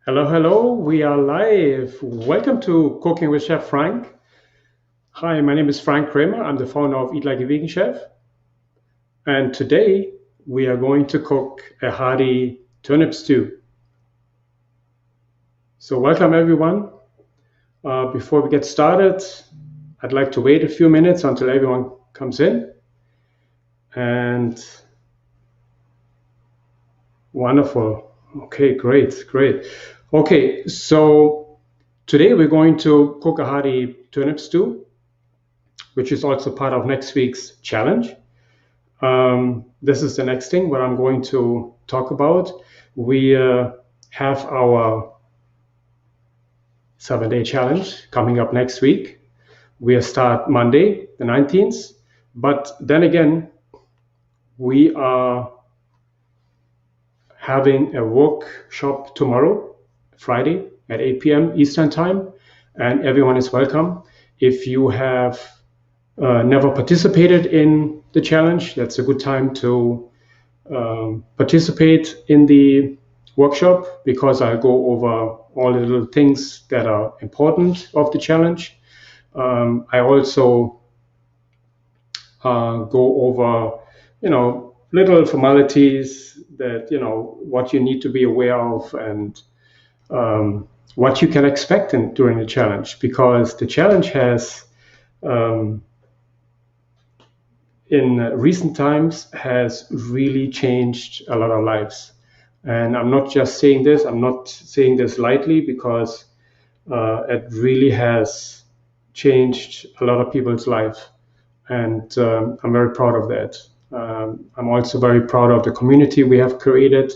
Hello, hello, we are live. Welcome to Cooking with Chef Frank. Hi, my name is Frank Kramer. I'm the founder of Eat Like a Vegan Chef. And today we are going to cook a hearty turnip stew. So, welcome everyone. Before we get started, I'd like to wait a few minutes until everyone comes in. And wonderful. Okay, great, great. Okay, so today we're going to cook a hearty turnip stew, which is also part of next week's challenge. This is the next thing what I'm going to talk about. We have our 7-day challenge coming up next week. We start Monday, the 19th. But then again, we are having a workshop tomorrow, Friday at 8 p.m. Eastern Time, and everyone is welcome. If you have never participated in the challenge, that's a good time to participate in the workshop because I'll go over all the little things that are important of the challenge. I also go over, little formalities that, what you need to be aware of and what you can expect during the challenge, because the challenge has in recent times has really changed a lot of lives. And I'm not just saying this, I'm not saying this lightly, because it really has changed a lot of people's life. And I'm very proud of that. I'm also very proud of the community we have created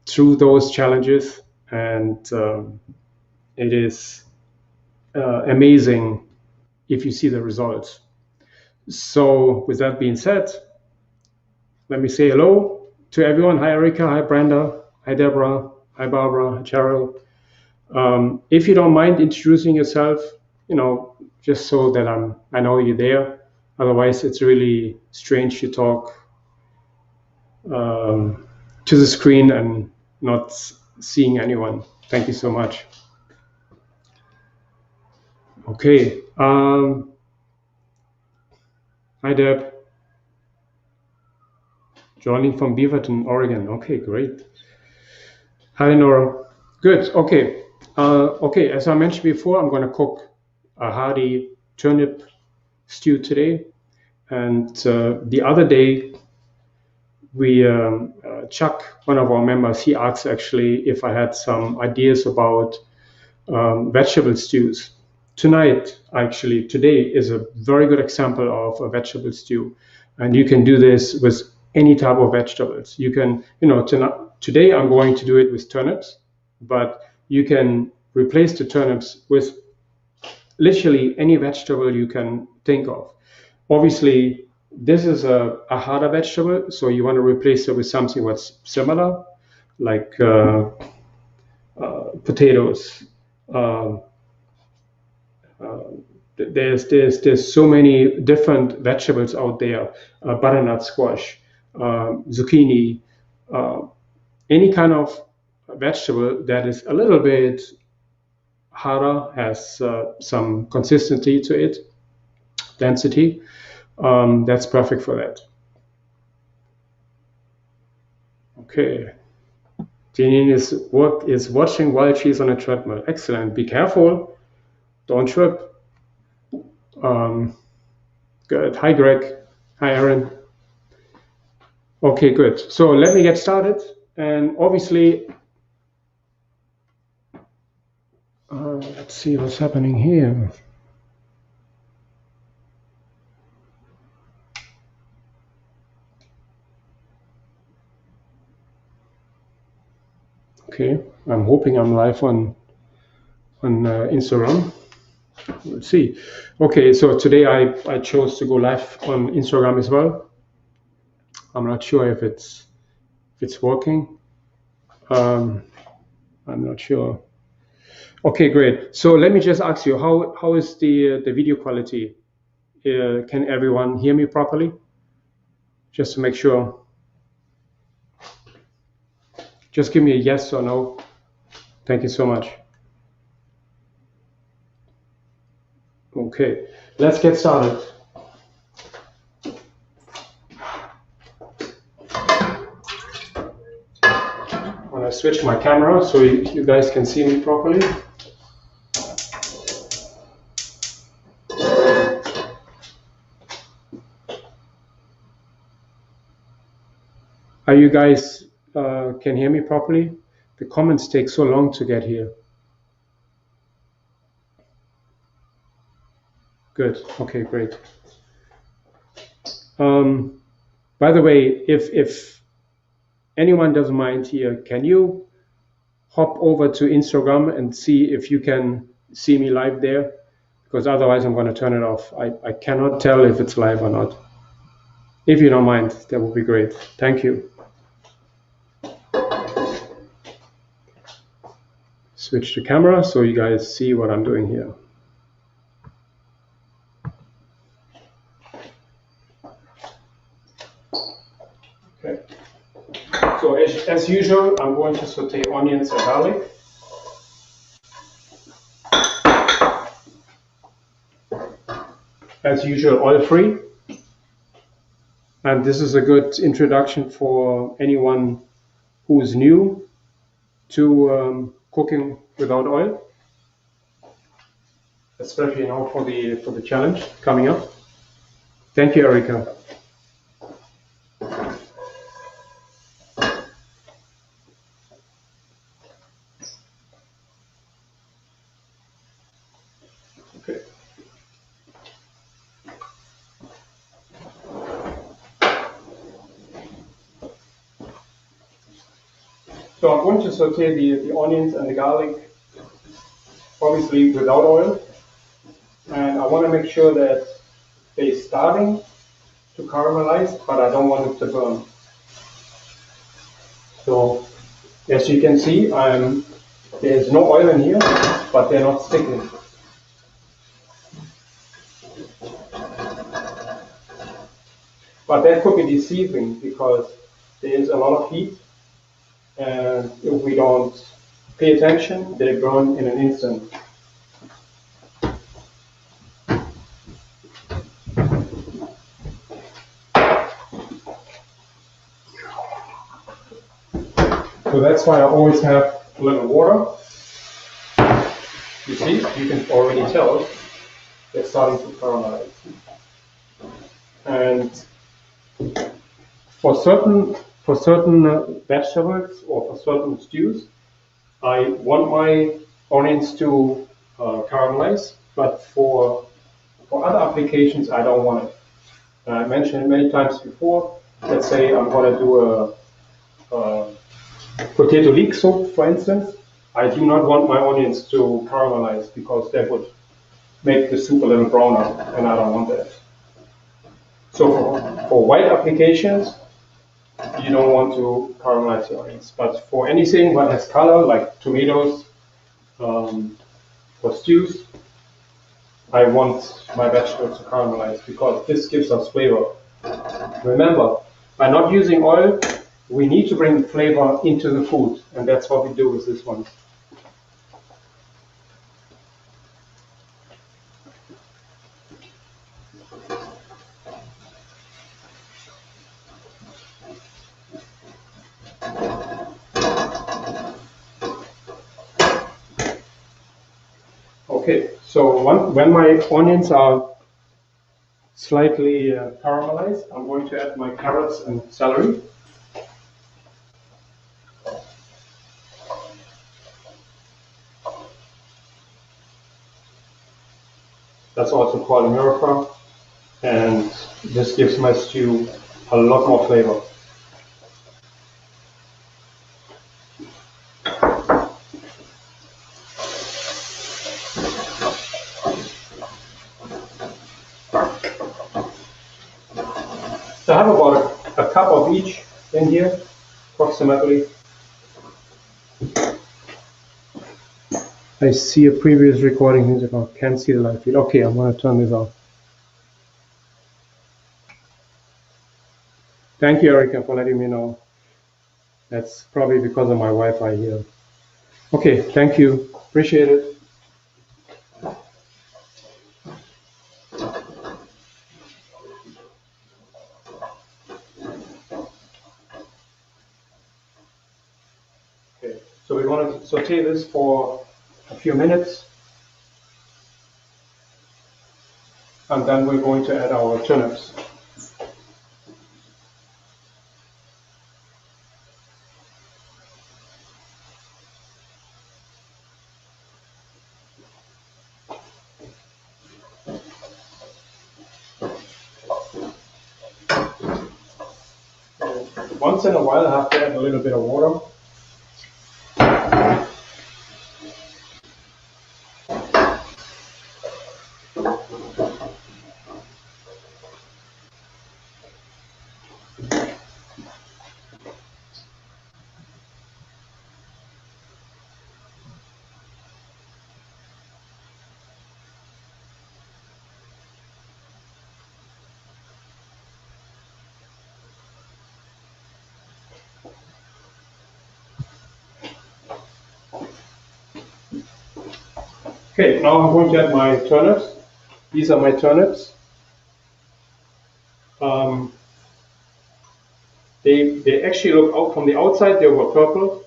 through those challenges. And it is amazing if you see the results. So with that being said, let me say hello to everyone. Hi, Erika. Hi, Brenda. Hi, Deborah. Hi, Barbara. Hi, Cheryl. If you don't mind introducing yourself, just so that I know you're there. Otherwise, it's really strange to talk to the screen and not seeing anyone. Thank you so much. Okay. Hi, Deb. Joining from Beaverton, Oregon. Okay, great. Hi, Nora. Good. Okay. Okay. As I mentioned before, I'm going to cook a hearty turnip stew today. And the other day, Chuck, one of our members, he asked actually if I had some ideas about vegetable stews. Today is a very good example of a vegetable stew. And you can do this with any type of vegetables. You can, today I'm going to do it with turnips, but you can replace the turnips with literally any vegetable you can think of. Obviously, this is a harder vegetable, so you want to replace it with something that's similar, like potatoes. Uh, there's so many different vegetables out there, butternut squash, zucchini, uh, any kind of vegetable that is a little bit harder, has some consistency to it, density. That's perfect for that. Okay. Janine is watching while she's on a treadmill. Excellent. Be careful. Don't trip. Good. Hi, Greg. Hi, Aaron. Okay, good. So let me get started. And obviously, let's see what's happening here. Okay, I'm hoping I'm live on Instagram. Let's see. Okay, so today I chose to go live on Instagram as well. I'm not sure if it's working. I'm not sure. Okay, great. So let me just ask you, how is the video quality? Can everyone hear me properly? Just to make sure. Just give me a yes or no. Thank you so much. Okay, let's get started. I'm gonna switch my camera so you guys can see me properly. Are you guys can hear me properly? The comments take so long to get here. Good. Okay, great. By the way, if anyone doesn't mind here, can you hop over to Instagram and see if you can see me live there? Because otherwise I'm going to turn it off. I cannot tell if it's live or not. If you don't mind, that would be great. Thank you. Switch the camera so you guys see what I'm doing here. Okay. So as usual, I'm going to saute onions and garlic. As usual, oil-free. And this is a good introduction for anyone who's new to cooking without oil, especially now for the challenge coming up. Thank you, Erika. Okay. So I'm going to saute the onions and the garlic, obviously without oil, and I want to make sure that they're starting to caramelize, but I don't want it to burn. So as you can see, there's no oil in here, but they're not sticking. But that could be deceiving because there is a lot of heat, and if we don't pay attention, they burn in an instant. So that's why I always have a little water. You see, you can already tell they're starting to caramelize. And for certain vegetables or for certain stews, I want my onions to caramelize, but for other applications, I don't want it. I mentioned it many times before. Let's say I'm going to do a potato leek soup, for instance. I do not want my onions to caramelize because that would make the soup a little browner, and I don't want that. So for white applications, you don't want to caramelize your onions. But for anything that has color, like tomatoes, for stews, I want my vegetables to caramelize because this gives us flavor. Remember, by not using oil, we need to bring flavor into the food, and that's what we do with this one. Okay, so when my onions are slightly caramelized, I'm going to add my carrots and celery. That's also called America, and this gives my stew a lot more flavor. So I have about a cup of each in here, approximately. I see a previous recording here, I can't see the live feed. Okay, I'm going to turn this off. Thank you, Erica, for letting me know. That's probably because of my Wi-Fi here. Okay, thank you. Appreciate it. Okay, so we want to saute this for a few minutes, and then we're going to add our turnips. Once in a while, I have to add a little bit of water. Okay, now I'm going to add my turnips. These are my turnips. Um, they actually look out from the outside, they were purple,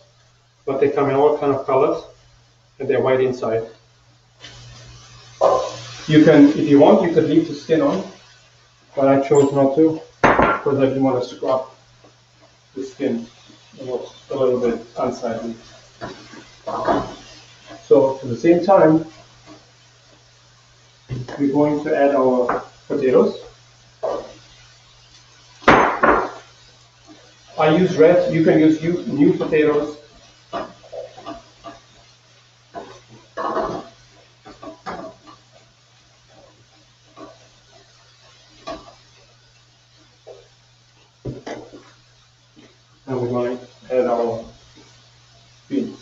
but they come in all kind of colors, and they're white inside. You can, if you want, you could leave the skin on, but I chose not to, because I didn't want to scrub the skin. It was a little bit unsightly. So at the same time, we're going to add our potatoes. I use red, you can use new potatoes. And we're going to add our beans.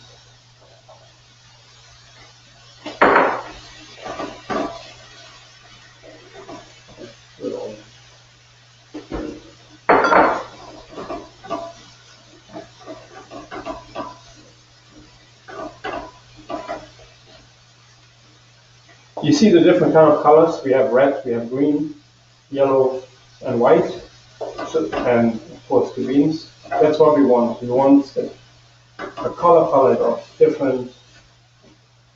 You see the different kind of colors. We have red, we have green, yellow, and white, and of course the beans. That's what we want. We want a color palette of different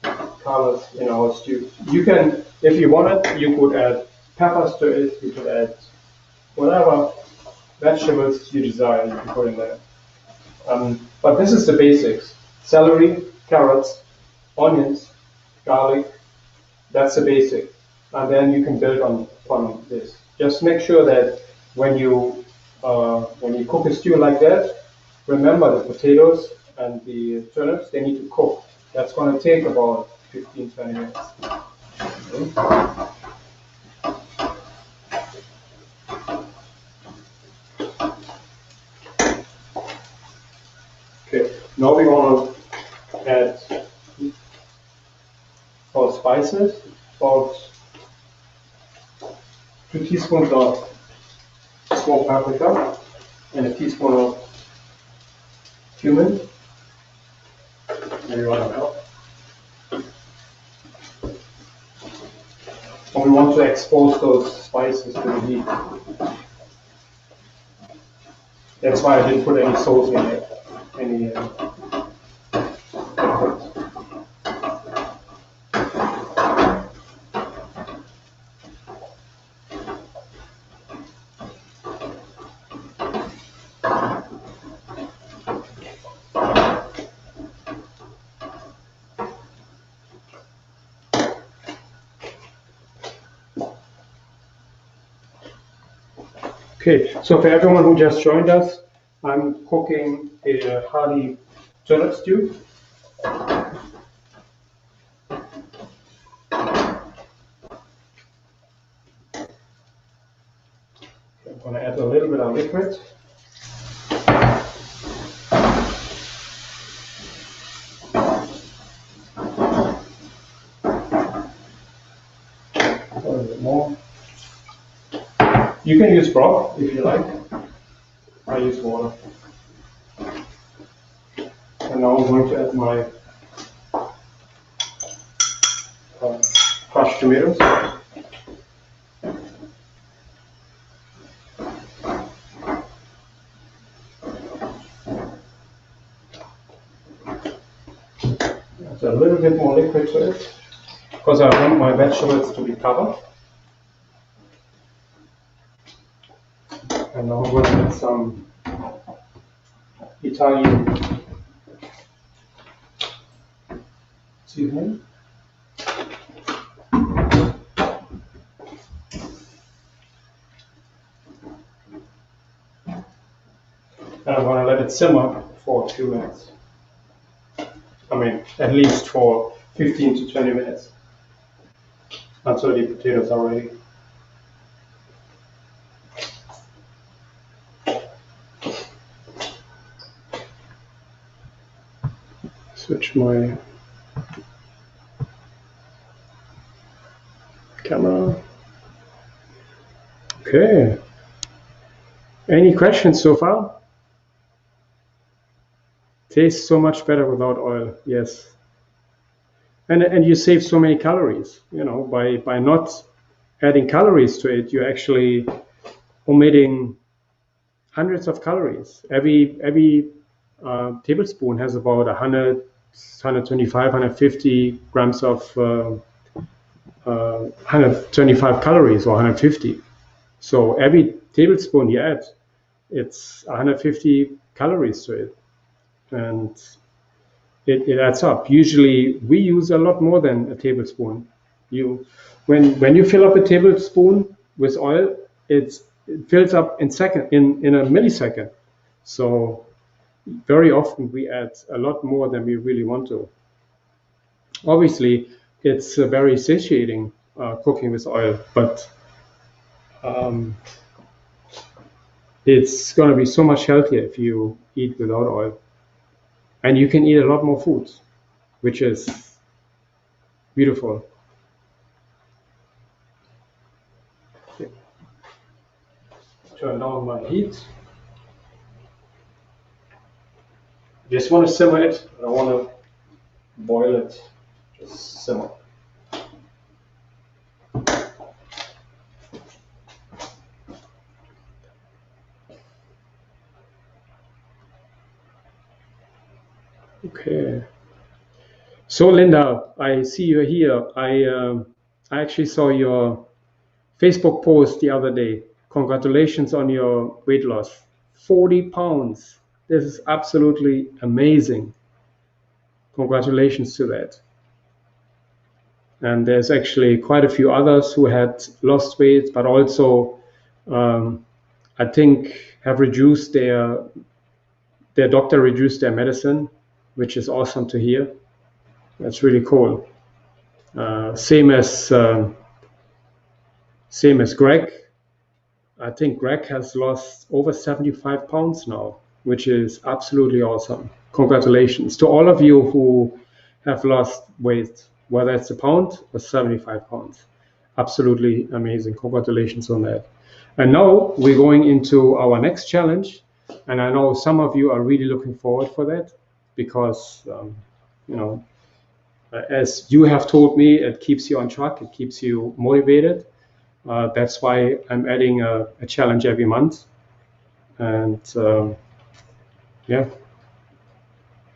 colors in our stew. You can, if you wanted, you could add peppers to it. You could add whatever vegetables you desire. You can put in there. But this is the basics: celery, carrots, onions, garlic. That's the basic, and then you can build on this. Just make sure that when you cook a stew like that, remember the potatoes and the turnips, they need to cook. That's going to take about 15-20 minutes. Okay, now we want to add our spices, about 2 teaspoons of smoked paprika and a teaspoon of cumin. Maybe one of and we want to expose those spices to the heat. That's why I didn't put any sauce in it. Okay, so for everyone who just joined us, I'm cooking a hearty turnip stew. I'm going to add a little bit of liquid. A little bit more. You can use broth if you like. I use water. And now I'm going to add my crushed tomatoes. Add a little bit more liquid to it, because I want my vegetables to be covered. And now I'm going to add some Italian seasoning. And I'm going to let it simmer for a few minutes. I mean, at least for 15 to 20 minutes until the potatoes are ready. Switch my camera. Okay. Any questions so far? Tastes so much better without oil, yes. And you save so many calories, you know, by not adding calories to it, you're actually omitting hundreds of calories. Every tablespoon has about 100, 125, 150 grams of 125 calories or 150. So every tablespoon you add, it's 150 calories to it. And it adds up. Usually we use a lot more than a tablespoon. When you fill up a tablespoon with oil, it fills up in a millisecond. So very often we add a lot more than we really want to. Obviously, it's very satiating cooking with oil, but it's going to be so much healthier if you eat without oil. And you can eat a lot more foods, which is beautiful. Okay. Turn down my heat. Just want to simmer it. I don't want to boil it. Just simmer. Okay. So Linda, I see you here. I actually saw your Facebook post the other day. Congratulations on your weight loss. 40 pounds. This is absolutely amazing. Congratulations to that. And there's actually quite a few others who had lost weight, but also I think have reduced their doctor reduced their medicine, which is awesome to hear. That's really cool. Same as Greg. I think Greg has lost over 75 pounds now, which is absolutely awesome. Congratulations to all of you who have lost weight, whether it's a pound or 75 pounds. Absolutely amazing. Congratulations on that. And now we're going into our next challenge. And I know some of you are really looking forward for that because, you know, as you have told me, it keeps you on track. It keeps you motivated. That's why I'm adding a challenge every month. And yeah,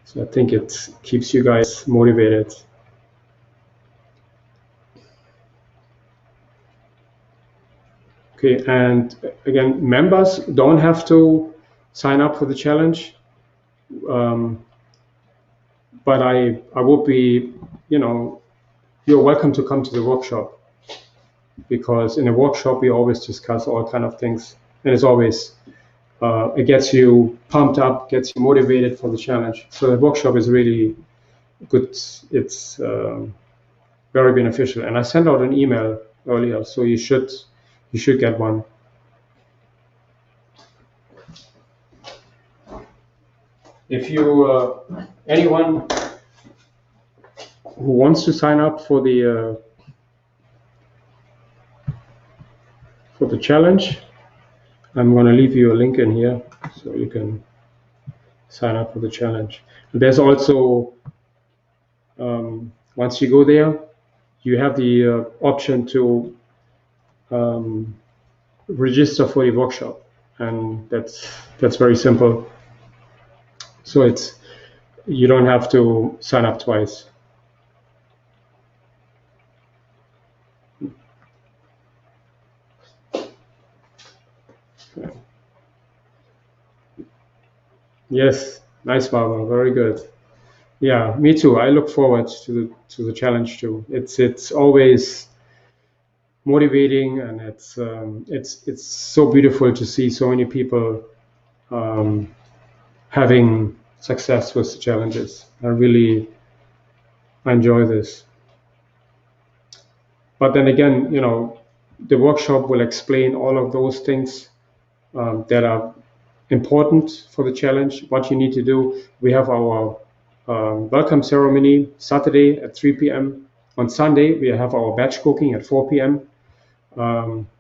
so I think it keeps you guys motivated. Okay, and again, members don't have to sign up for the challenge. But I would be, you know, you're welcome to come to the workshop, because in a workshop we always discuss all kind of things, and it's always it gets you pumped up, gets you motivated for the challenge. So the workshop is really good. It's very beneficial, and I sent out an email earlier, so you should get one. If you anyone who wants to sign up for the challenge, I'm going to leave you a link in here so you can sign up for the challenge. There's also once you go there, you have the option to register for the workshop, and that's very simple. So you don't have to sign up twice. Yes, nice, Barbara. Very good. Yeah, me too. I look forward to the challenge too. It's always motivating, and it's so beautiful to see so many people um, having success with the challenges. I really enjoy this. But then again, the workshop will explain all of those things that are important for the challenge, what you need to do. We have our welcome ceremony Saturday at 3 p.m. On Sunday, we have our batch cooking at 4 p.m.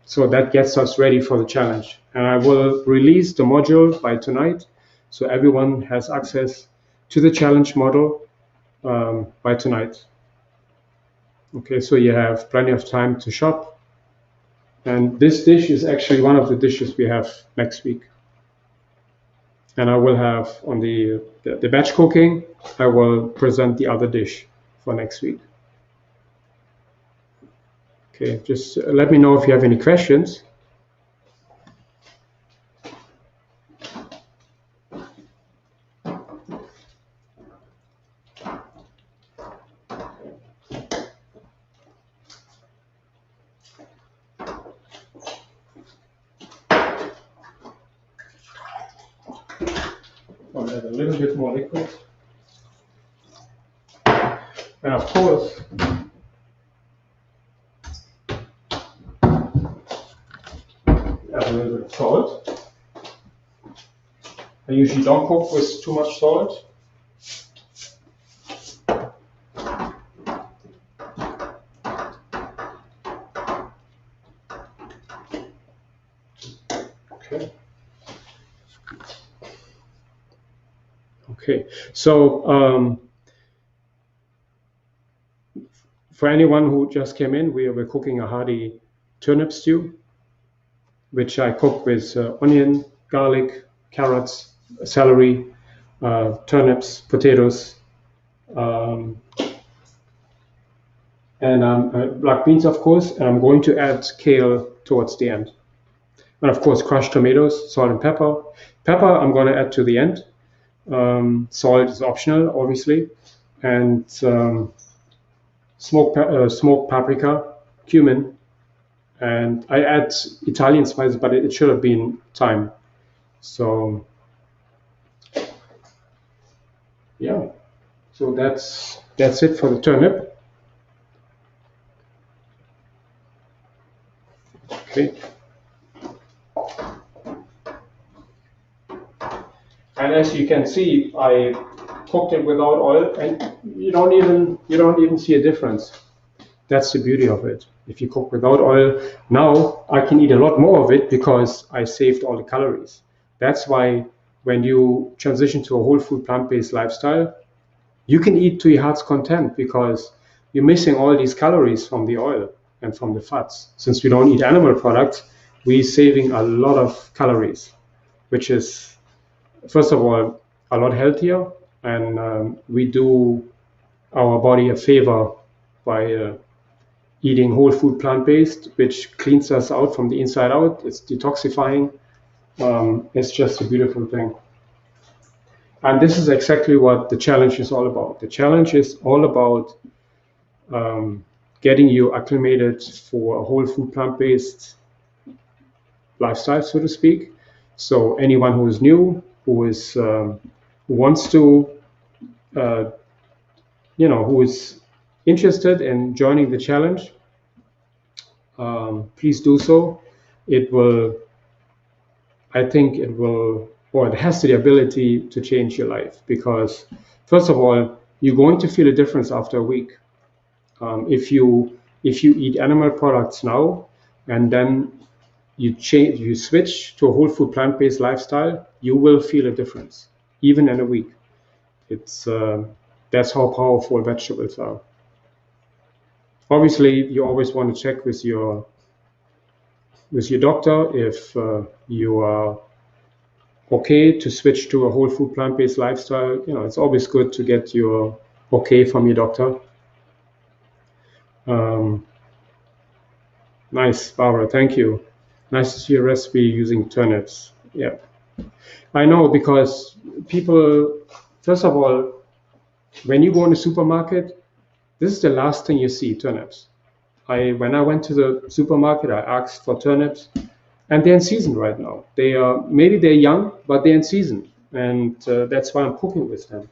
So that gets us ready for the challenge. And I will release the module by tonight, so everyone has access to the challenge model by tonight. Okay, so you have plenty of time to shop. And this dish is actually one of the dishes we have next week. And I will have on the batch cooking, I will present the other dish for next week. Okay, just let me know if you have any questions. I'll add a little bit more liquid. And of course, add a little bit of salt. I usually don't cook with too much salt. Okay, so for anyone who just came in, we're cooking a hearty turnip stew, which I cook with onion, garlic, carrots, celery, turnips, potatoes, and black beans, of course, and I'm going to add kale towards the end. And of course, crushed tomatoes, salt and pepper. Pepper I'm going to add to the end. Salt is optional, obviously, and smoked paprika, cumin, and I add Italian spices, but it should have been thyme. So yeah, so that's it for the turnip. Okay. And as you can see, I cooked it without oil, and you don't even see a difference. That's the beauty of it. If you cook without oil, now I can eat a lot more of it because I saved all the calories. That's why when you transition to a whole food plant-based lifestyle, you can eat to your heart's content because you're missing all these calories from the oil and from the fats. Since we don't eat animal products, we're saving a lot of calories, which is, first of all, a lot healthier, and we do our body a favor by eating whole food plant-based, which cleans us out from the inside out. It's detoxifying. It's just a beautiful thing. And this is exactly what the challenge is all about. The challenge is all about getting you acclimated for a whole food plant-based lifestyle, so to speak. So anyone who is new, who wants to, who is interested in joining the challenge, please do so. It has the ability to change your life because, first of all, you're going to feel a difference after a week. If you eat animal products now and then you switch to a whole food plant-based lifestyle, you will feel a difference, even in a week. That's how powerful vegetables are. Obviously, you always want to check with your doctor if you are okay to switch to a whole food plant-based lifestyle. It's always good to get your okay from your doctor. Um, nice, Barbara. Thank you. Nice to see a recipe using turnips. Yeah, I know, because people, first of all, when you go in the supermarket, this is the last thing you see, turnips. When I went to the supermarket, I asked for turnips, and they're in season right now. Maybe they're young, but they're in season, and that's why I'm cooking with them.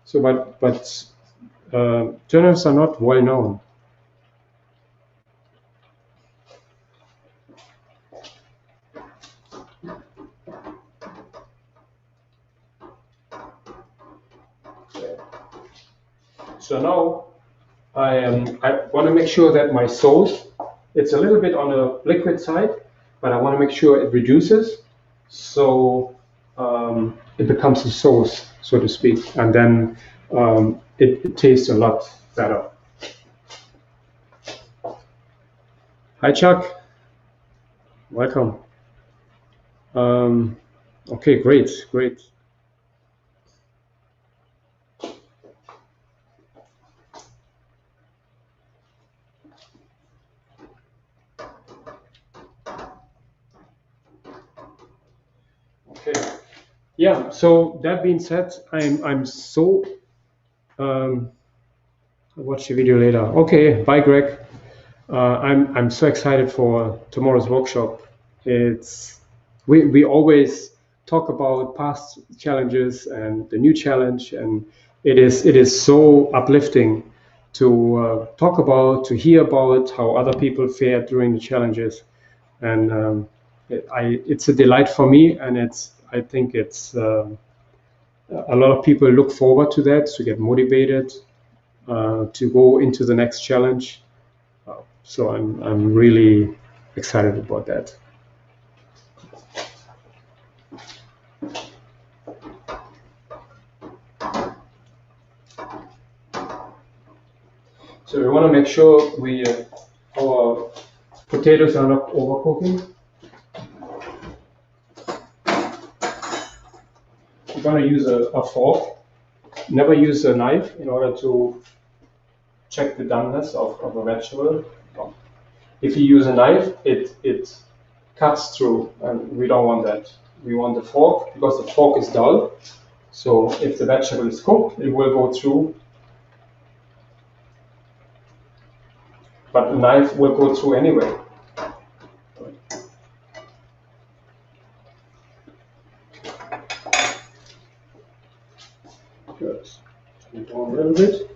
So, but turnips are not well known. So now I want to make sure that my sauce, it's a little bit on the liquid side, but I want to make sure it reduces, so it becomes a sauce, so to speak, and then it tastes a lot better. Hi, Chuck. Welcome. Um, okay, great, great. Okay. Yeah. So that being said, I'm so I'll watch the video later. Okay. Bye, Greg. I'm so excited for tomorrow's workshop. It's we always talk about past challenges and the new challenge, and it is so uplifting to talk about, to hear about how other people fared during the challenges, and it's a delight for me, and I think it's a lot of people look forward to that, to get motivated to go into the next challenge. So I'm really excited about that. So we want to make sure our potatoes are not overcooking. We're going to use a fork. Never use a knife in order to check the doneness of a vegetable. If you use a knife, it cuts through, and we don't want that. We want the fork, because the fork is dull. So if the vegetable is cooked, it will go through, but the knife will go through anyway. Good. Turn it down a little bit.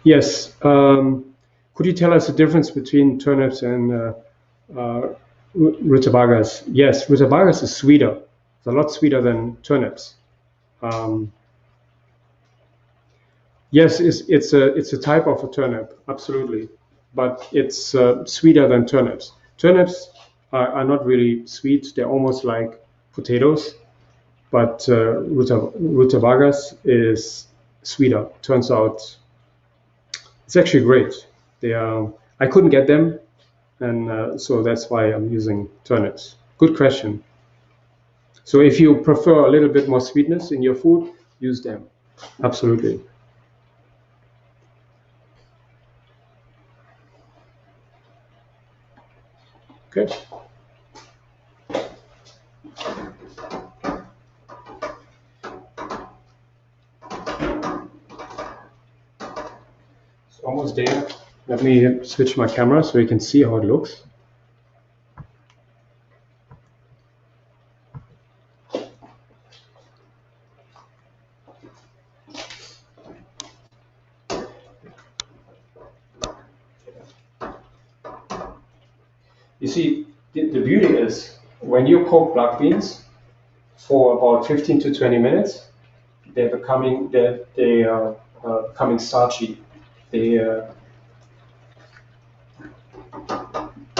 Yes. Could you tell us the difference between turnips and rutabagas? Yes, rutabagas is sweeter. It's a lot sweeter than turnips. Um, yes, it's a type of a turnip, absolutely, but it's sweeter than turnips. Turnips are not really sweet; they're almost like potatoes. But rutabagas is sweeter. Turns out it's actually great. I couldn't get them, and so that's why I'm using turnips. Good question. So if you prefer a little bit more sweetness in your food, use them. Absolutely. Okay. It's almost there. Let me switch my camera so you can see how it looks. You see, the beauty is when you cook black beans for about 15 to 20 minutes, they are becoming starchy. They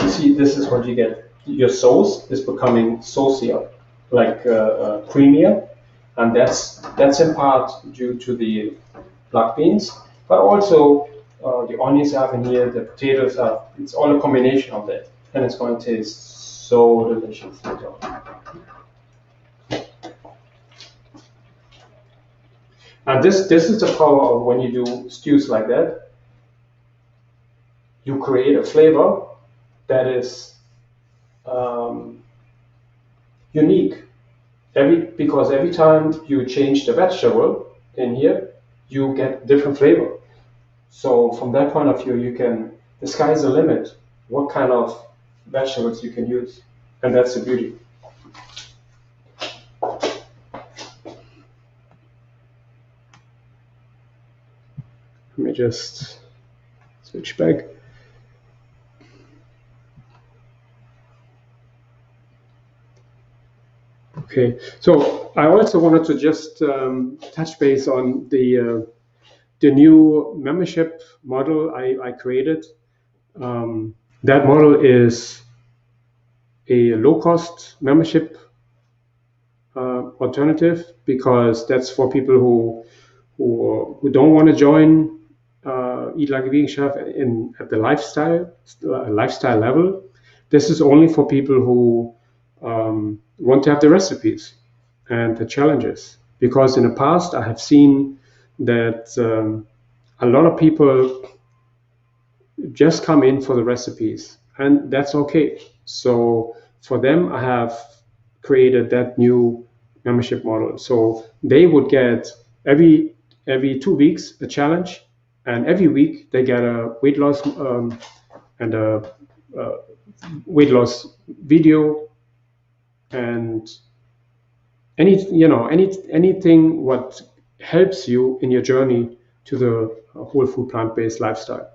You see, this is what you get. Your sauce is becoming saucier, like creamier, and that's in part due to the black beans, but also the onions I have in here, the potatoes have. It's all a combination of that, and it's going to taste so delicious. And this is the power of when you do stews like that. You create a flavor that is unique. Because every time you change the vegetable in here, you get different flavor. So from that point of view, the sky's the limit. What kind of vegetables you can use, and that's the beauty. Let me just switch back. Okay, so I also wanted to just touch base on the new membership model I created. That model is a low-cost membership alternative, because that's for people who don't want to join Eat Like a Vegan Chef at the lifestyle level. This is only for people who want to have the recipes and the challenges. Because in the past, I have seen that a lot of people just come in for the recipes, and that's okay. So for them, I have created that new membership model. So they would get every 2 weeks a challenge, and every week they get a weight loss and a weight loss video, and anything what helps you in your journey to the whole food plant-based lifestyle.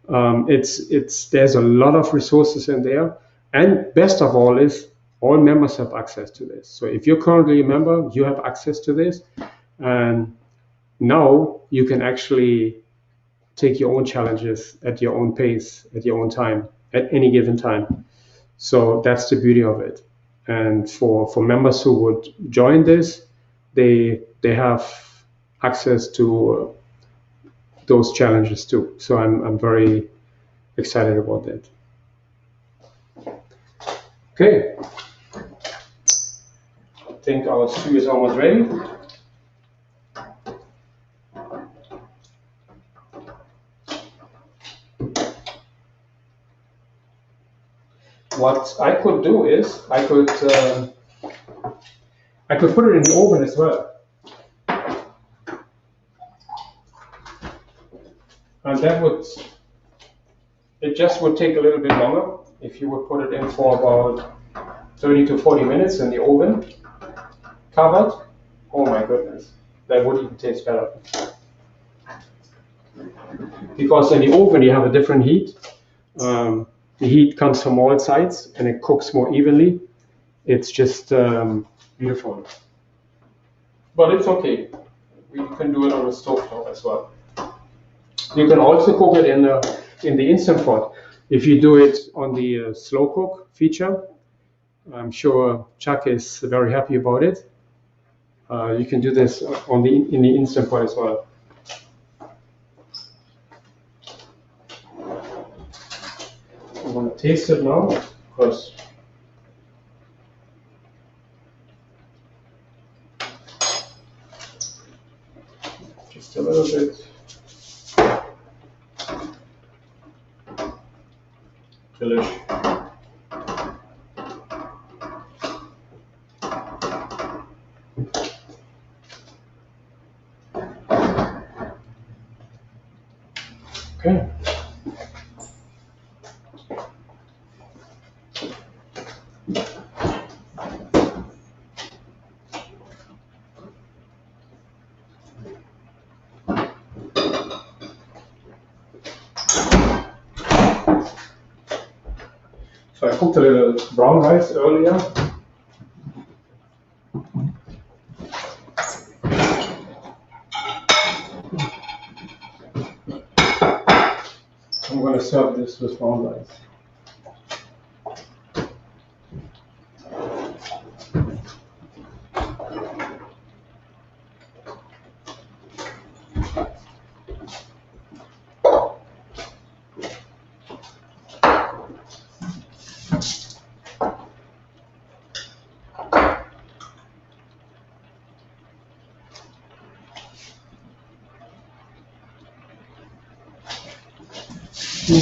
There's a lot of resources in there, and best of all is all members have access to this. So if you're currently a member, you have access to this, and now you can actually take your own challenges at your own pace, at your own time, at any given time. So that's the beauty of it. And for members who would join this, they have access to those challenges too. So I'm very excited about that. Okay, I think our stew is almost ready. What I could do is I could put it in the oven as well. And it just would take a little bit longer if you would put it in for about 30 to 40 minutes in the oven, covered. Oh my goodness, that would even taste better. Because in the oven you have a different heat. The heat comes from all sides and it cooks more evenly. It's just beautiful. But it's okay. We can do it on a stovetop as well. You can also cook it in the Instant Pot. If you do it on the slow cook feature, I'm sure Chuck is very happy about it. You can do this in the Instant Pot as well. I'm going to taste it now, because just a little bit. Delicious. Okay. So I cooked a little brown rice earlier. I'm going to serve this with brown rice. I'm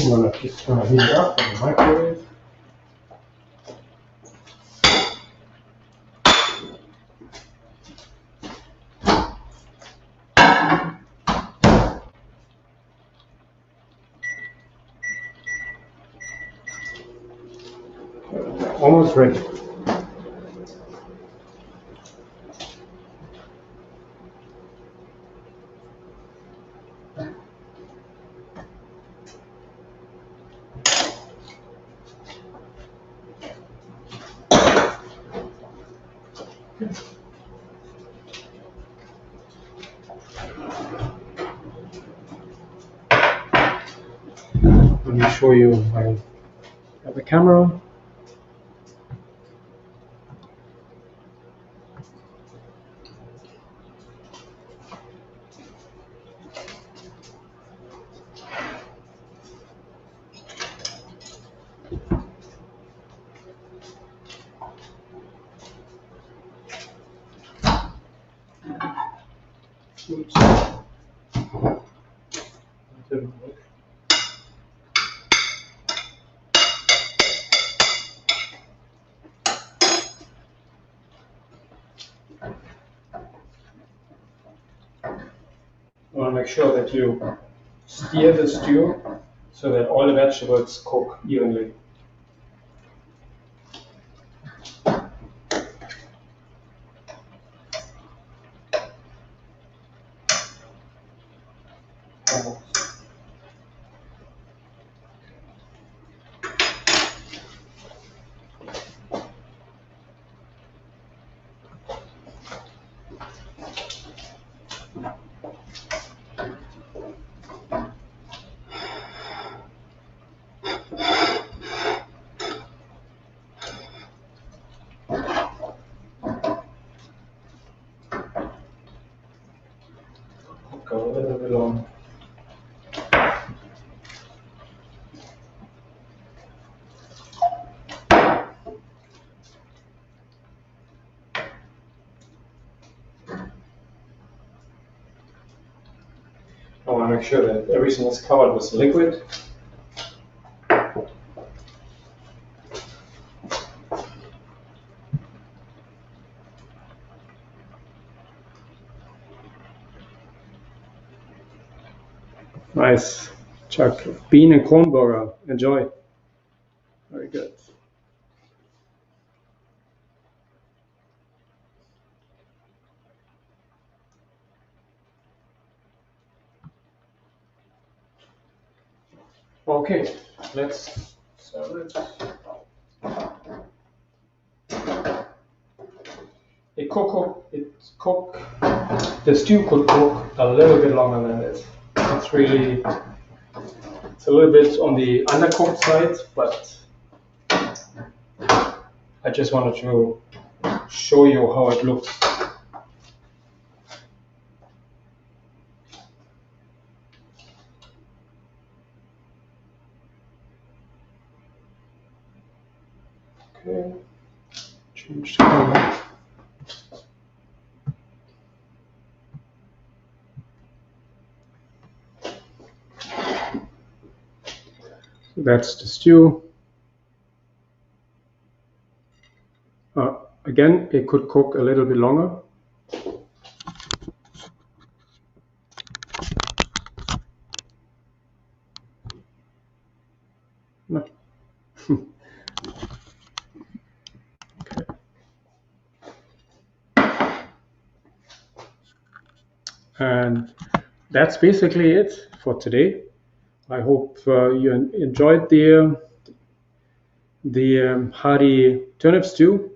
gonna just heat it up in the microwave. Almost ready. Let me show you my other camera. Oops. That didn't work. I want to make sure that you steer the stew so that all the vegetables cook evenly. Go a little bit long. I want to make sure that everything is covered with liquid. Nice, Chuck. Bean and corn burger. Enjoy. Very good. Okay, let's serve it. The stew could cook a little bit longer than this. It's a little bit on the undercooked side, but I just wanted to show you how it looks. Okay, change the color. That's the stew. Again, it could cook a little bit longer. No. Okay. And that's basically it for today. I hope you enjoyed the hearty turnip stew,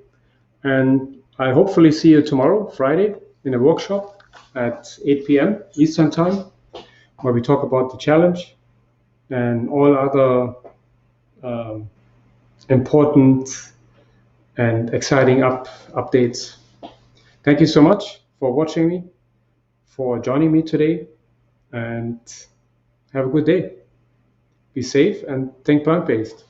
and I hopefully see you tomorrow, Friday, in a workshop at 8 p.m. Eastern Time, where we talk about the challenge and all other important and exciting updates. Thank you so much for watching me, for joining me today, and have a good day. Be safe and think plant based.